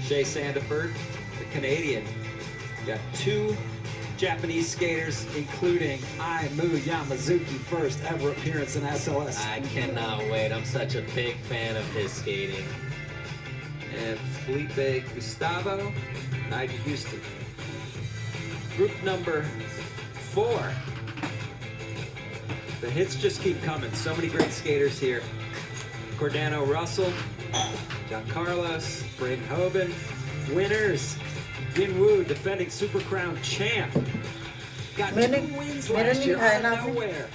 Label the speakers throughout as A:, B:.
A: Shea Sandiford, the Canadian. Got 2 Japanese skaters, including Aimu Yamazuki, first ever appearance in SLS.
B: I cannot wait. I'm such a big fan of his skating.
A: And Felipe Gustavo, Nigel Houston. Group number 4. The hits just keep coming. So many great skaters here. Cordano Russell, John Carlos, Braden Hoban. Winners, Jin Woo, defending Super Crown champ. Got 2 wins last year out of nowhere.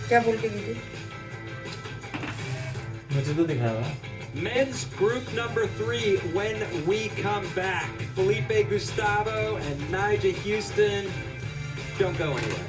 C: क्या बोल के गई?
D: मुझे तो दिखाया.
A: Men's group number 3, when we come back. Felipe Gustavo and Nigel Houston. Don't go anywhere.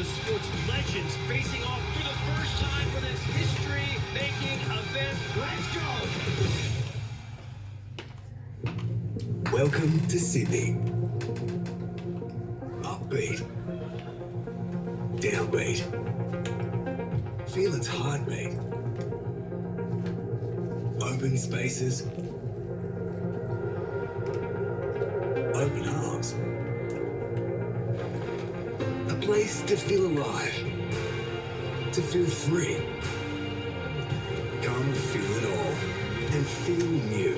E: Sports legends facing off for the first time for this history-making event. Let's go!
F: Welcome to Sydney. Upbeat. Downbeat. Feel its heartbeat. Open spaces. Open arms. A place to feel alive, to feel free. Come feel it all and feel new.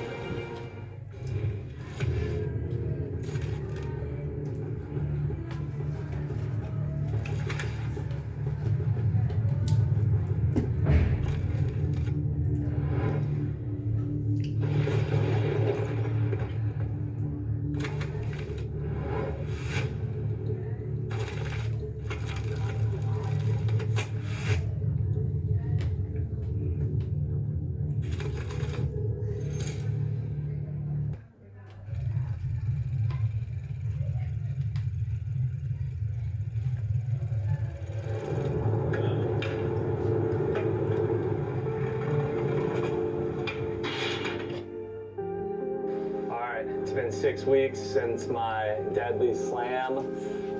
G: It's been 6 weeks since my deadly slam.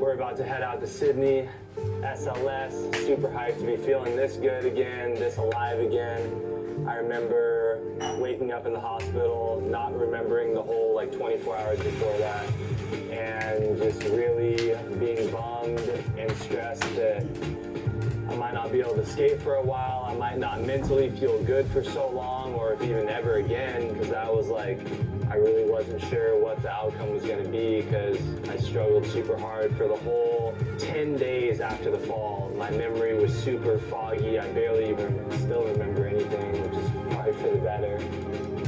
G: We're about to head out to Sydney, SLS. Super hyped to be feeling this good again, this alive again. I remember waking up in the hospital, not remembering the whole 24 hours before that, and just really being bummed and stressed that I might not be able to skate for a while. I might not mentally feel good for so long, or if even ever again, because I was I really wasn't sure what the outcome was going to be, because I struggled super hard for the whole 10 days after the fall. My memory was super foggy. I barely even still remember anything, which is probably for the better.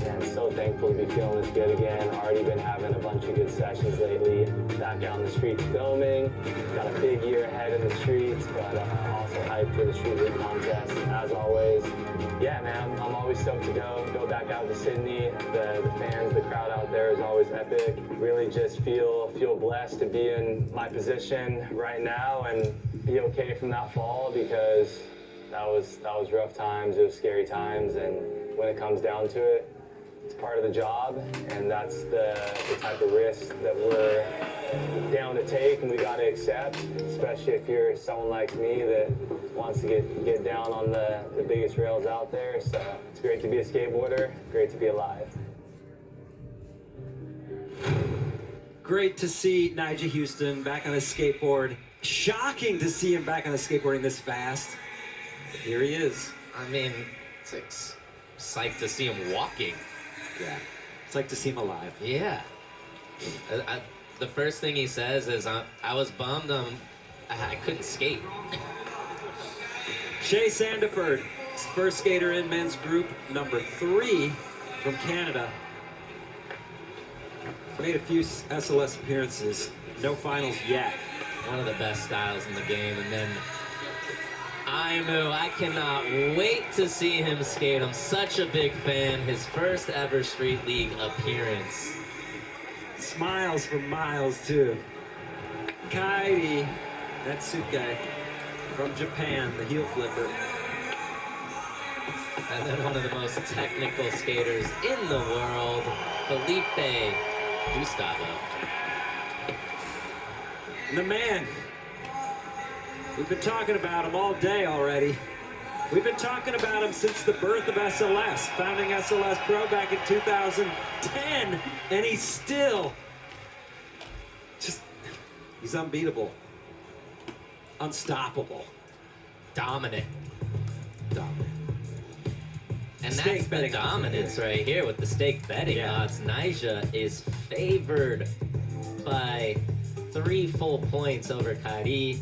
G: And so thankful to be feeling this good again. Already been having a bunch of good sessions lately. Back out in the streets filming. Got a big year ahead in the streets, but also hyped for the Street League contest, as always. Yeah, man, I'm always stoked to go back out to Sydney. The fans, the crowd out there is always epic. Really just feel blessed to be in my position right now and be okay from that fall, because that was rough times. It was scary times, and when it comes down to it, it's part of the job, and that's the type of risk that we're down to take and we got to accept, especially if you're someone like me that wants to get down on the biggest rails out there. So it's great to be a skateboarder, great to be alive.
A: Great to see Nigel Houston back on his skateboard. Shocking to see him back on his skateboarding this fast. But here he is.
B: I mean, it's psyched to see him walking.
A: Yeah, it's like to see him alive.
B: Yeah. The first thing he says is, I was bummed I couldn't skate.
A: Shea Sandiford, first skater in men's group number 3 from Canada. Made a few SLS appearances, no finals yet.
B: One of the best styles in the game, and then Aimu, I cannot wait to see him skate. I'm such a big fan. His first ever Street League appearance.
A: Smiles for miles, too. Kehte, that suit guy from Japan, the heel flipper.
B: And then one of the most technical skaters in the world, Felipe Gustavo.
A: The man. We've been talking about him all day already. We've been talking about him since the birth of SLS, founding SLS Pro back in 2010, and he's still he's unbeatable, unstoppable,
B: Dominant.
A: dominant.
B: And
A: Stake
B: that's the
A: betting odds
B: dominance right here with the stake betting
A: Yeah.
B: odds. Nyjah is favored by 3 full points over Kehte.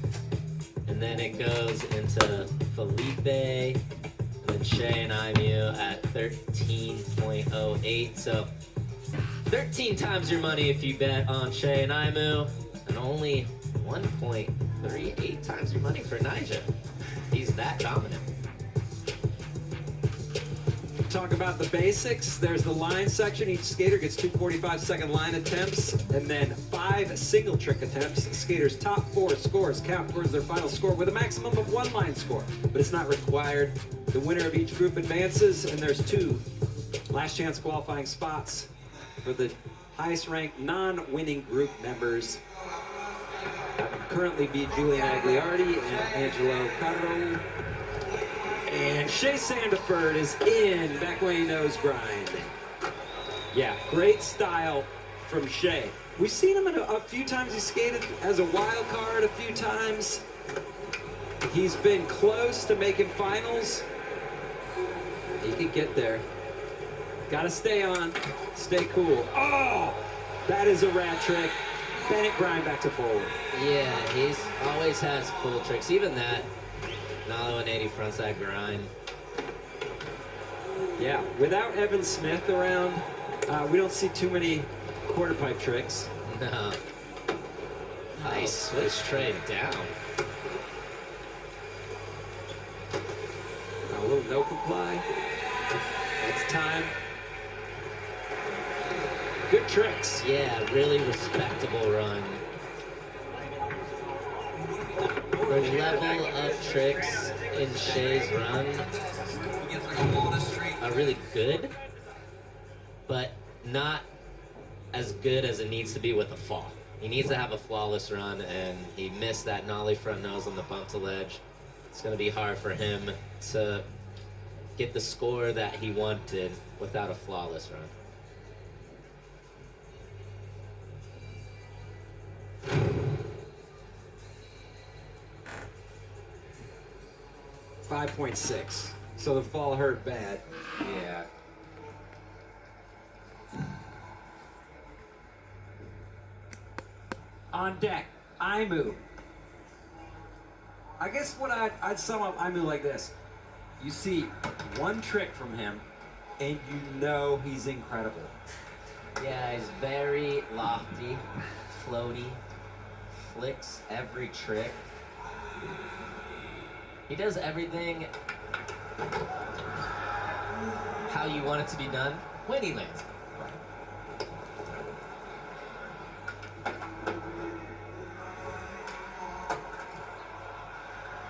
B: And then it goes into Felipe, and then Shay and Aimu at 13.08. So 13 times your money if you bet on Shay and Aimu, and only 1.38 times your money for Nyjah. He's that dominant.
A: Talk about the basics. There's the line section. Each skater gets 2 45-second line attempts and then 5 single trick attempts. Skaters' top 4 scores count towards their final score with a maximum of 1 line score, but it's not required. The winner of each group advances, and there's 2 last chance qualifying spots for the highest ranked non-winning group members. Currently be Julian Agliardi and Angelo Caro. And Shay Sandiford is in back when he knows grind. Yeah, great style from Shay. We've seen him a few times. He skated as a wild card a few times. He's been close to making finals. He could get there. Gotta stay on, stay cool. Oh, that is a rad trick. Bennett grind back to forward.
B: Yeah, he's always has cool tricks. Even that Nalo 180 frontside grind.
A: Yeah, without Evan Smith around, we don't see too many quarter pipe tricks.
B: No. Nice switch trade down.
A: A little no comply. That's time. Good tricks.
B: Yeah, really respectable run. The level of tricks in Shay's run are really good, but not as good as it needs to be with a fall. He needs to have a flawless run, and he missed that nollie front nose on the bump to ledge. It's going to be hard for him to get the score that he wanted without a flawless run.
A: 5.6. So the fall hurt bad.
B: Yeah.
A: On deck, Aimu. I guess what I'd sum up Aimu like this. You see one trick from him, and you know he's incredible.
B: Yeah, he's very lofty, floaty, flicks every trick. He does everything how you want it to be done when he lands.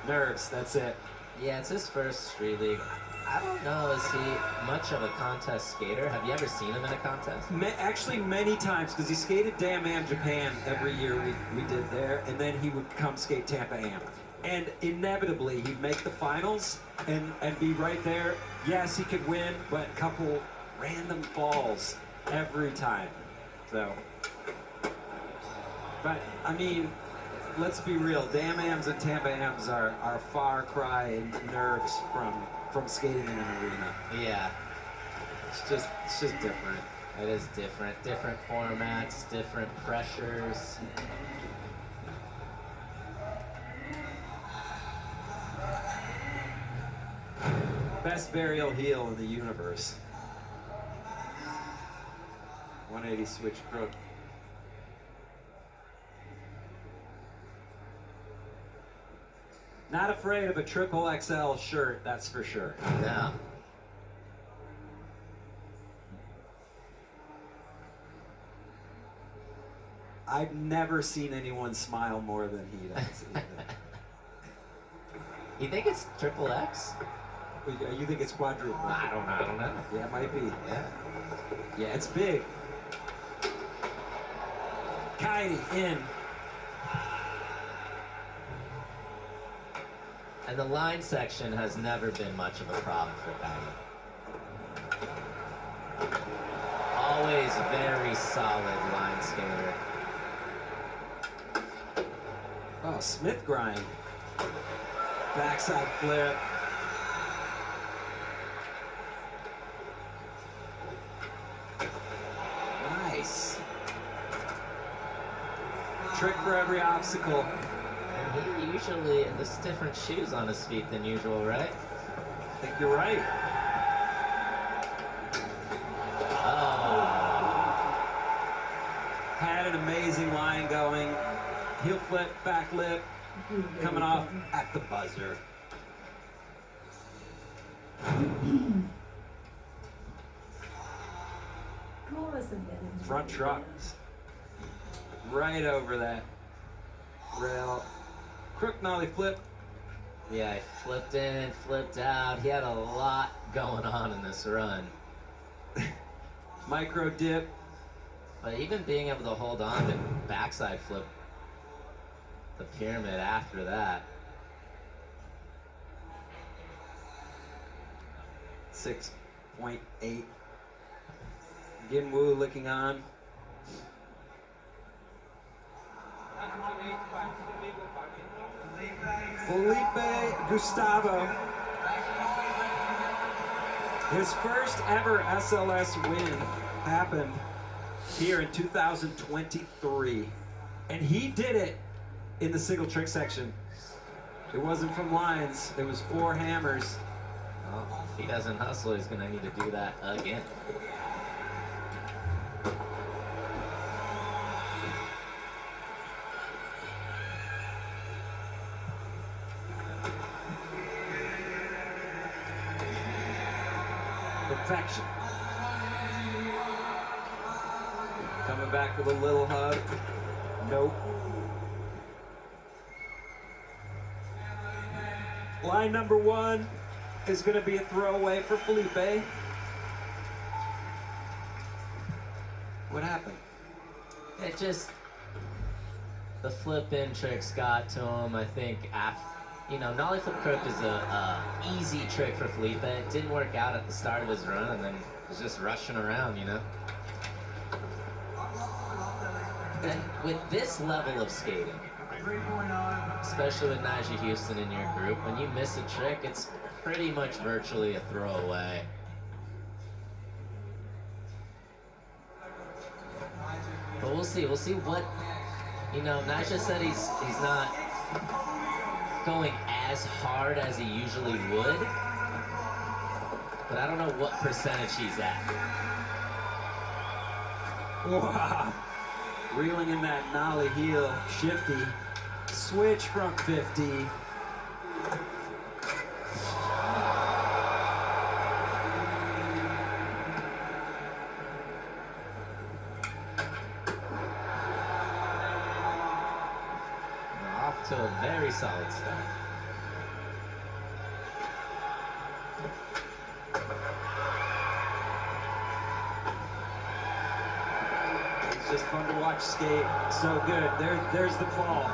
A: Nerves, that's it.
B: Yeah, it's his first Street League. I don't know, is he much of a contest skater? Have you ever seen him in a contest?
A: Actually, many times, because he skated Damn Am Japan every year we did there, and then he would come skate Tampa Am. And inevitably, he'd make the finals and be right there. Yes, he could win, but a couple random falls every time. So, but, I mean, let's be real. Damn Ams and Tampa Ams are far cry in nerves from skating in an arena.
B: Yeah,
A: It's just different.
B: it is different. Different formats, different pressures.
A: Best burial heel in the universe. 180 switch crook. Not afraid of a triple XL shirt, that's for sure.
B: No.
A: I've never seen anyone smile more than he does.
B: You think it's triple X?
A: You think it's quadruple?
B: I don't know.
A: Yeah, it might be.
B: Yeah.
A: Yeah, it's big. Kehte in.
B: And the line section has never been much of a problem for Kehte. Always very solid line skater.
A: Oh, Smith grind. Backside flip. Nice. Trick for every obstacle.
B: And he usually, there's different shoes on his feet than usual, right?
A: I think you're right.
B: Oh.
A: Had an amazing line going. Heel flip, back lip, coming off at the buzzer. Front trucks. Right over that rail. Crook nollie flip.
B: Yeah, he flipped in, flipped out. He had a lot going on in this run.
A: Micro dip.
B: But even being able to hold on to backside flip the pyramid after that.
A: 6.8. Ginwoo looking on. Felipe Gustavo. His first ever SLS win happened here in 2023. And he did it in the single trick section. It wasn't from lines, it was 4 hammers.
B: Well, if he doesn't hustle, he's gonna need to do that again.
A: Perfection. Coming back with a little hug. Nope. Line number 1 is going to be a throwaway for Felipe. What happened?
B: It just, the flip-in tricks got to him, I think, nollie flip crook is a easy trick for Felipe. It didn't work out at the start of his run, and then was just rushing around, And with this level of skating, especially with Najee Houston in your group, when you miss a trick, it's pretty much virtually a throwaway. But we'll see. We'll see what, Najee said he's not going as hard as he usually would, but I don't know what percentage he's at.
A: Wow. Reeling in that nollie heel, shifty, switch front 50.
B: Off to a very solid start.
A: It's just fun to watch skate. So good. There's the fall.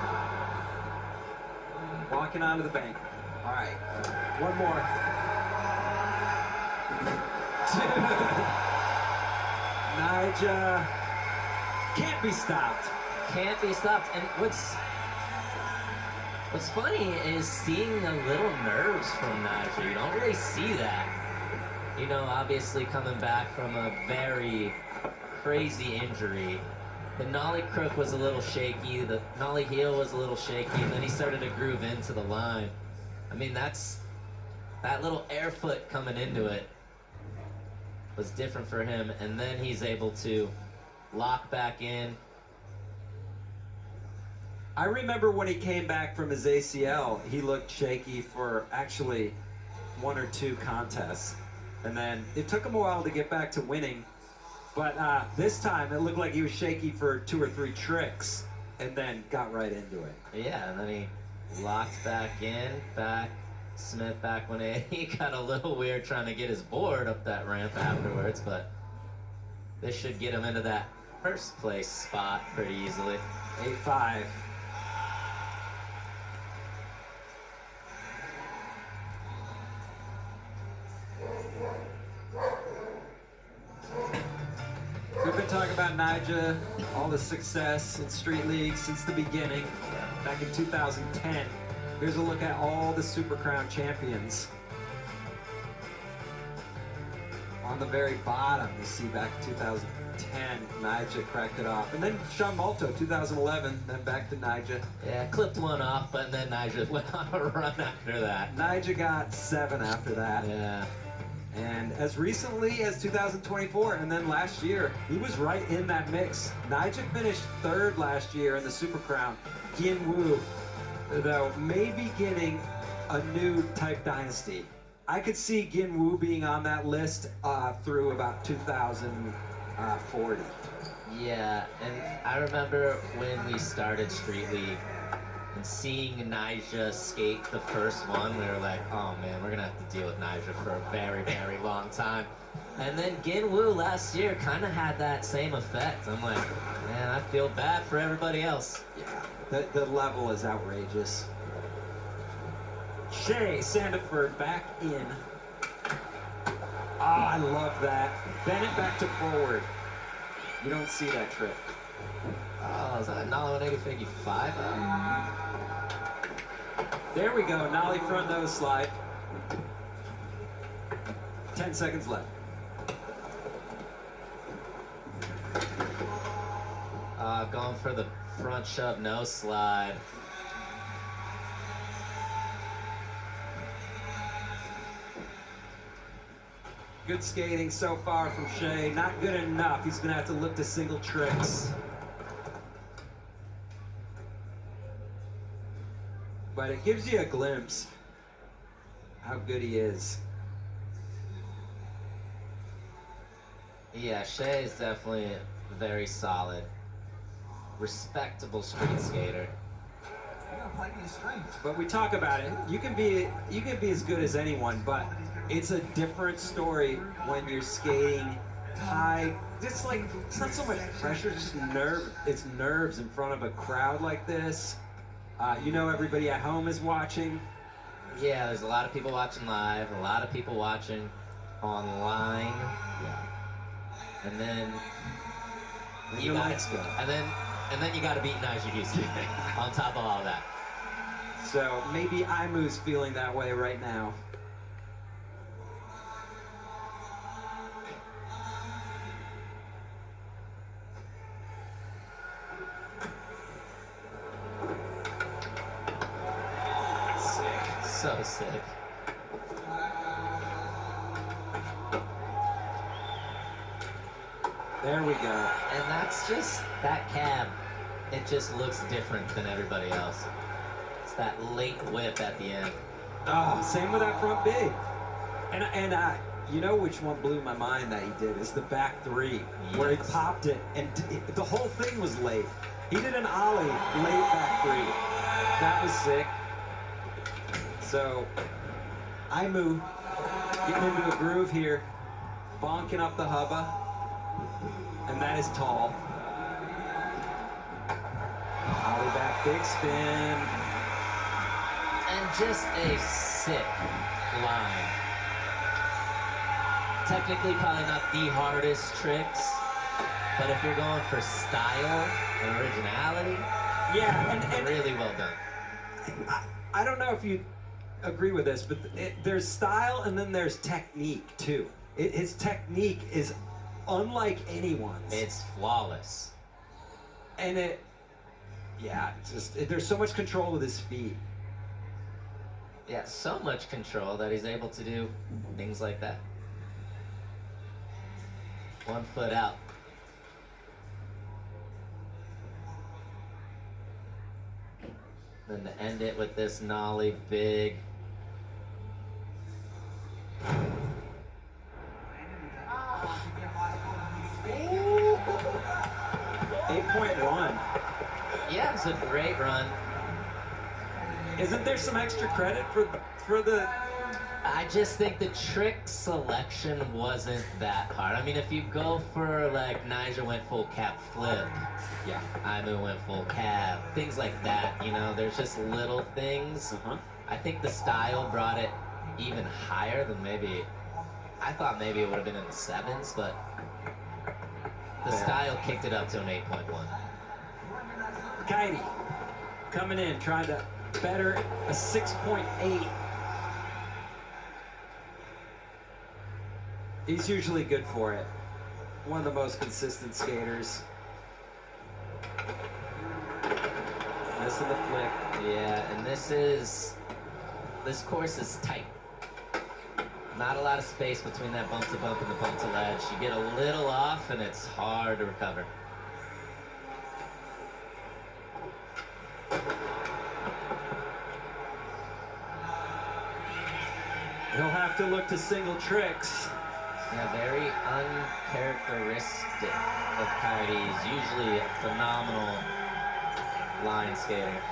A: Walking onto the bank. All right. One more. Nyjah can't be stopped.
B: Can't be stopped. And what's funny is seeing the little nerves from Najee. You don't really see that. Obviously coming back from a very crazy injury. The nollie crook was a little shaky, the nollie heel was a little shaky, and then he started to groove into the line. I mean, that little air foot coming into it was different for him, and then he's able to lock back in.
A: I remember when he came back from his ACL, he looked shaky for actually 1 or 2 contests. And then it took him a while to get back to winning. But this time it looked like he was shaky for 2 or 3 tricks and then got right into it.
B: Yeah, and then he locked back in, Smith back when he got a little weird trying to get his board up that ramp afterwards, but this should get him into that first place spot pretty easily.
A: 8-5. We've been talking about Nyjah, all the success in Street League since the beginning, back in 2010. Here's a look at all the Super Crown champions. On the very bottom, you see back in 2010, Nyjah cracked it off. And then Sean Malto, 2011, then back to Nyjah.
B: Yeah, clipped one off, but then Nyjah went on a run after that.
A: Nyjah got 7 after that.
B: Yeah.
A: And as recently as 2024, and then last year, he was right in that mix. Nyjah finished 3rd last year in the Super Crown. Gin Woo, though, may be getting a new type dynasty. I could see Gin Woo being on that list through about 2040.
B: Yeah, and I remember when we started Street League and seeing Nyjah skate the first one, we were like, oh man, we're gonna have to deal with Nyjah for a very, very long time. And then Gin Woo last year kind of had that same effect. I'm like, man, I feel bad for everybody else.
A: Yeah, the level is outrageous. Shea Sandiford back in. I love that. Bennett back to forward. You don't see that trick.
B: Oh, is that a Nollie 180 figure 5?
A: There we go, Nollie front nose slide. 10 seconds left.
B: Going for the front shove nose slide.
A: Good skating so far from Shea. Not good enough. He's gonna have to look to single tricks. But it gives you a glimpse how good he is.
B: Yeah, Shea is definitely very solid. Respectable street skater.
A: But we talk about it. You can be as good as anyone, but it's a different story when you're skating high. It's like it's not so much pressure, it's just it's nerves in front of a crowd like this. You know, everybody at home is watching.
B: Yeah, there's a lot of people watching live, a lot of people watching online.
A: Yeah.
B: And then
A: Your lights go.
B: And then you gotta beat Nyjah Houston on top of all that.
A: So maybe Imu's feeling that way right now.
B: So sick.
A: There we go.
B: And that's just, that cab, it just looks different than everybody else. It's that late whip at the end.
A: Oh, same with that front B. And you know which one blew my mind that he did is the back 3, where he popped it, and the whole thing was late. He did an ollie late back 3. That was sick. So, Imu getting into a groove here, bonking up the hubba, and that is tall. Ollie back, big spin.
B: And just a sick line. Technically probably not the hardest tricks, but if you're going for style and originality,
A: Yeah, and
B: really well done.
A: I don't know if you agree with this, but there's style and then there's technique too. His technique is unlike anyone's.
B: It's flawless.
A: And there's so much control with his feet.
B: Yeah, so much control that he's able to do things like that. 1 foot out. Then to end it with this nollie big.
A: 8.1.
B: Yeah, it's a great run.
A: Isn't there some extra credit for the?
B: I just think the trick selection wasn't that hard. I mean, if you go for like Niger went full cap flip,
A: Yeah.
B: Imu went full cab, things like that, you know, there's just little things. I think the style brought it even higher than maybe, I thought maybe it would have been in the 7s, but the
A: Fair.
B: style kicked it up to an 8.1.
A: Kehte coming in, trying to better a 6.8. He's usually good for it. One of the most consistent skaters. Missing the flick.
B: Yeah, and this course is tight. Not a lot of space between that bump to bump and the bump to ledge. You get a little off and it's hard to recover.
A: He'll have to look to single tricks.
B: Yeah, very uncharacteristic of Kehte. He's usually a phenomenal line skater.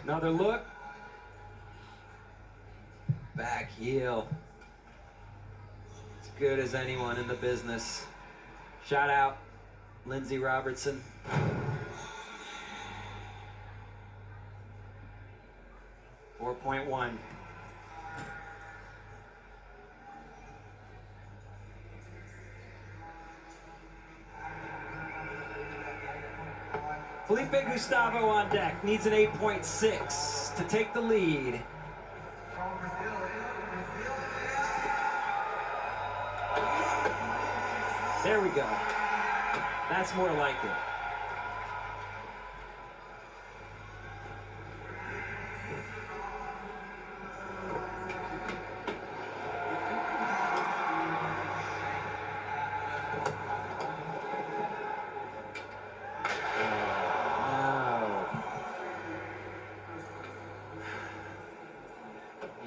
A: Another look. Back heel. As good as anyone in the business. Shout out, Lindsey Robertson. .1. Felipe Gustavo on deck, needs an 8.6 to take the lead. There we go. That's more like it.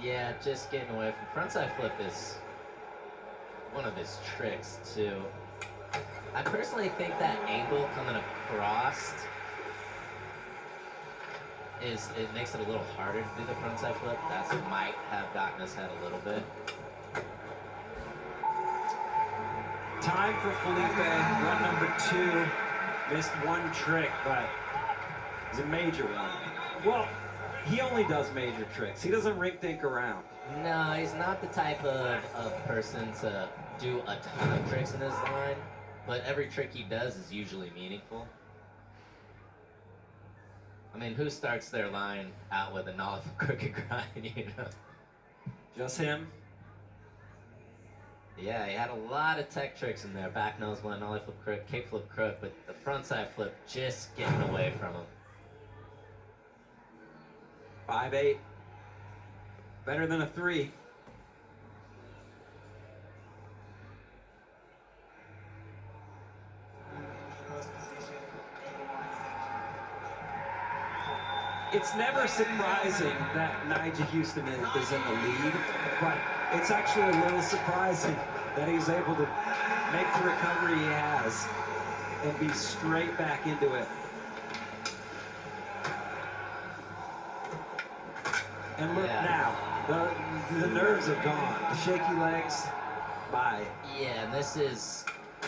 B: Yeah, just getting away from frontside flip is one of his tricks too. I personally think that angle coming across it makes it a little harder to do the frontside flip. That might have gotten his head a little bit.
A: Time for Felipe, run number 2. Missed one trick, but it's a major one. Well, he only does major tricks. He doesn't rink-dink around.
B: No, he's not the type of person to do a ton of tricks in his line, but every trick he does is usually meaningful. I mean, who starts their line out with a nollie flip crooked grind, you know?
A: Just him.
B: Yeah, he had a lot of tech tricks in there. Back nose one, nollie flip crook, kick flip crook, but the frontside flip just getting away from him.
A: 5.8. Better than a 3. It's never surprising that Nigel Houston is in the lead, but it's actually a little surprising that he's able to make the recovery he has and be straight back into it. And look now, the nerves are gone. The shaky legs, bye.
B: Yeah, and this is,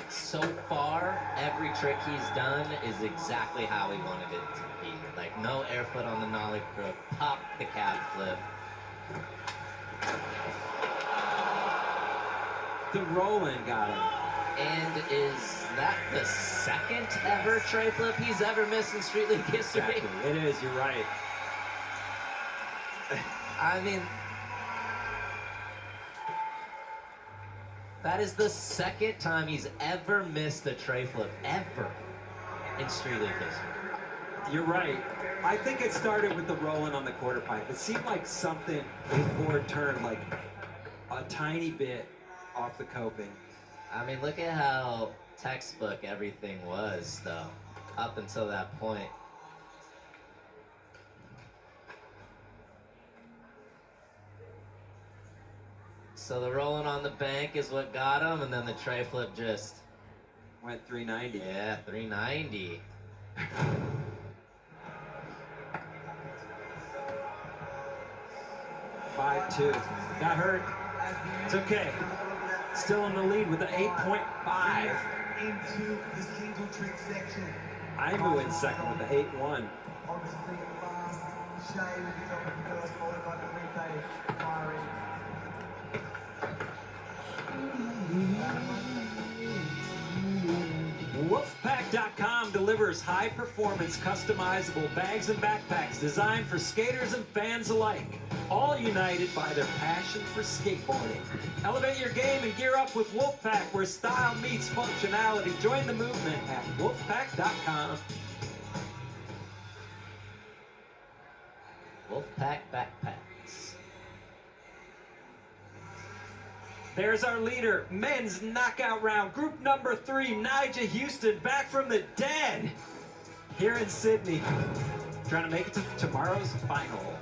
B: so far, every trick he's done is exactly how he wanted it to be. Like, no air foot on the nollie crook, pop the cab flip.
A: The roll-in got him.
B: And is that the second ever tray flip he's ever missed in Street League history?
A: Exactly. It is, you're right.
B: I mean, That is the second time he's ever missed a tray flip, ever, in Street League history.
A: You're right. I think it started with the rolling on the quarter pipe. It seemed like something his board turned like a tiny bit off the coping.
B: I mean, look at how textbook everything was, though, up until that point. So the rolling on the bank is what got him, and then the tray flip just
A: Went 390.
B: yeah, 390.
A: Five two. Got hurt. It's okay. Still in the lead with an 8.5.
C: Into the single trick section.
A: Aimu in second with the 8-1.
C: Obviously, last Shay will be on the first, followed by the replay firing.
A: Wolfpack.com delivers high-performance, customizable bags and backpacks designed for skaters and fans alike, all united by their passion for skateboarding. Elevate your game and gear up with Wolfpack, where style meets functionality. Join the movement at Wolfpack.com.
B: Wolfpack backpacks.
A: There's our leader, men's knockout round, group number 3, Nigel Houston, back from the dead here in Sydney, trying to make it to tomorrow's final.